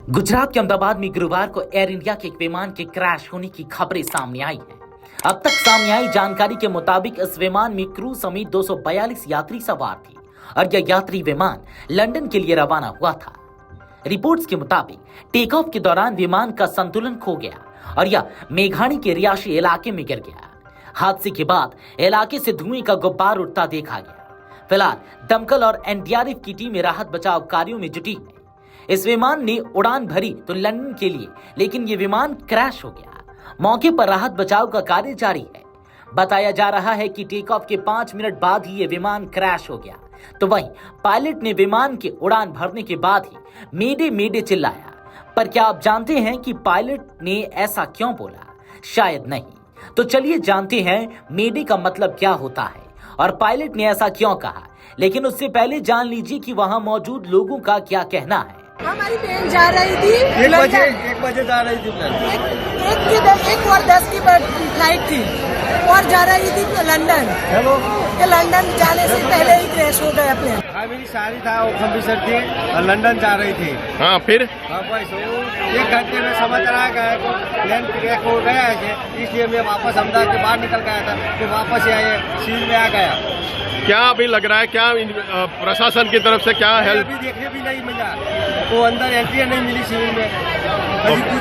गुजरात के अहमदाबाद में गुरुवार को एयर इंडिया के एक विमान के क्रैश होने की खबरें सामने आई हैं। अब तक सामने आई जानकारी के मुताबिक इस विमान में क्रू समेत 242 यात्री सवार थे और यह यात्री विमान लंदन के लिए रवाना हुआ था। रिपोर्ट्स के मुताबिक टेक ऑफ के दौरान विमान का संतुलन खो गया और यह मेघाणी के रिहायशी इलाके में गिर गया। हादसे के बाद इलाके से धुएं का गुब्बार उठता देखा गया। फिलहाल दमकल और एनडीआरएफ की टीमें राहत बचाव कार्यों में जुटी है। इस विमान ने उड़ान भरी तो लंदन के लिए, लेकिन ये विमान क्रैश हो गया। मौके पर राहत बचाव का कार्य जारी है। बताया जा रहा है कि टेक ऑफ के 5 मिनट बाद ही ये विमान क्रैश हो गया। तो वहीं पायलट ने विमान के उड़ान भरने के बाद ही मेडे मेडे चिल्लाया। पर क्या आप जानते हैं कि पायलट ने ऐसा क्यों बोला? शायद नहीं। तो चलिए जानते हैं मेडे का मतलब क्या होता है और पायलट ने ऐसा क्यों कहा। लेकिन उससे पहले जान लीजिए कि वहां मौजूद लोगों का क्या कहना है। हमारी ट्रेन जा रही थी 1 बजे जा रही थी। 1:10 की फ्लाइट थी और जा रही थी लंदन। हेलो, कि लंदन जाने से पहले ही क्रैश हो गया प्लेन। हाँ, मेरी शादी था, वो अमृतसर थी और लंदन जा रही थी। हाँ, फिर हाँ बस वो 1 घंटे में समझ आ गया तो प्लेन क्रैश हो गया है, इसलिए मैं वापस अहमदाबाद के बाहर निकल गया था, तो वापस आए सील में आ गया। क्या अभी लग रहा है, क्या प्रशासन की तरफ से क्या हेल्प? अभी देखने भी नहीं मिला, वो अंदर एंट्री नहीं मिली सिविल में, अभी कुछ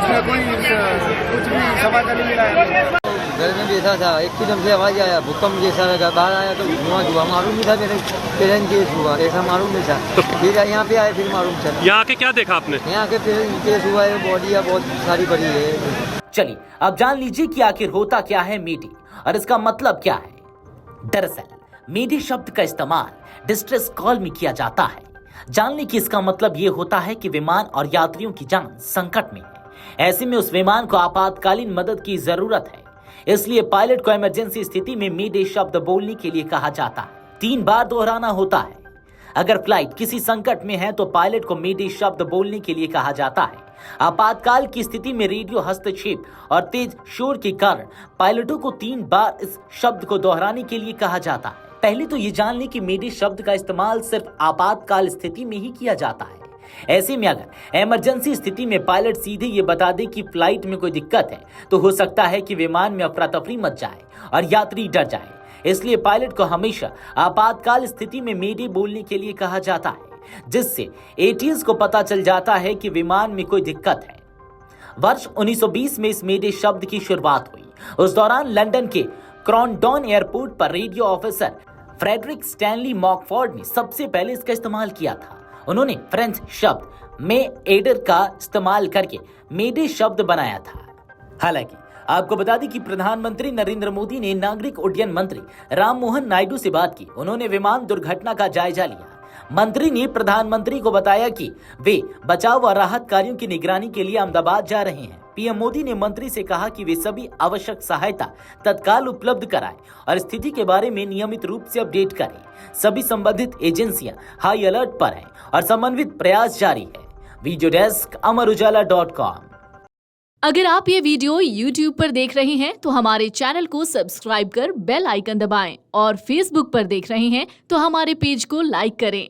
भी समाचार नहीं मिला है। घर में बैठा था, एकदम से आवाज आया, भूकंप जैसा लगा। बाहर आया तो धुआं मालूम नहीं था, मेरे प्लेन केस हुआ ऐसा मालूम नहीं था। फिर यहाँ पे आए, फिर मालूम चला। यहाँ के क्या देखा आपने? यहाँ के प्लेन केस हुआ है, बॉडियाँ बहुत सारी पड़ी है। चलिए अब जान लीजिए कि आखिर होता क्या है मेडे और इसका मतलब क्या है। दरअसल मेडे शब्द का इस्तेमाल डिस्ट्रेस कॉल में किया जाता है। जानने की इसका मतलब ये होता है कि विमान और यात्रियों की जान संकट में है। ऐसे में उस विमान को आपातकालीन मदद की जरूरत है, इसलिए पायलट को इमरजेंसी स्थिति में मेडे शब्द बोलने के लिए कहा जाता है। 3 बार दोहराना होता है। अगर फ्लाइट किसी संकट में है तो पायलट को मेडे शब्द बोलने के लिए कहा जाता है। आपातकाल की स्थिति में रेडियो हस्तक्षेप और तेज शोर के कारण पायलटों को 3 बार इस शब्द को दोहराने के लिए कहा जाता है। पहले तो ये जान लें कि मेडे शब्द का इस्तेमाल सिर्फ आपातकाल स्थिति में ही किया जाता है। ऐसे में अगर इमरजेंसी स्थिति में पायलट सीधे ये बता दे कि फ्लाइट में कोई दिक्कत है तो हो सकता है कि विमान में अफरा तफरी मच जाए और यात्री डर जाए। इसलिए पायलट को हमेशा आपातकाल स्थिति में मेडे बोलने के लिए कहा जाता है, जिससे एटीएस को पता चल जाता है कि विमान में कोई दिक्कत है। वर्ष 1920 में इस मेडे शब्द की शुरुआत हुई। उस दौरान लंदन के क्रॉनडॉन एयरपोर्ट पर रेडियो ऑफिसर फ्रेडरिक स्टैनली मॉकफोर्ड ने सबसे पहले इसका इस्तेमाल किया था। उन्होंने फ्रेंच शब्द मे एडर का इस्तेमाल करके मेडे शब्द बनाया था। हालांकि आपको बता दें कि प्रधानमंत्री नरेंद्र मोदी ने नागरिक उड्डयन मंत्री राममोहन नायडू से बात की। उन्होंने विमान दुर्घटना का जायजा लिया। मंत्री ने प्रधानमंत्री को बताया कि वे बचाव और राहत कार्यों की निगरानी के लिए अहमदाबाद जा रहे हैं। पीएम मोदी ने मंत्री से कहा कि वे सभी आवश्यक सहायता तत्काल उपलब्ध कराएं और स्थिति के बारे में नियमित रूप से अपडेट करें। सभी संबंधित एजेंसियां हाई अलर्ट पर हैं और समन्वित प्रयास जारी है। Video desk amarujala.com। अगर आप ये वीडियो YouTube पर देख रहे हैं तो हमारे चैनल को सब्सक्राइब कर बेल आइकन दबाएं और Facebook पर देख रहे हैं तो हमारे पेज को लाइक करें।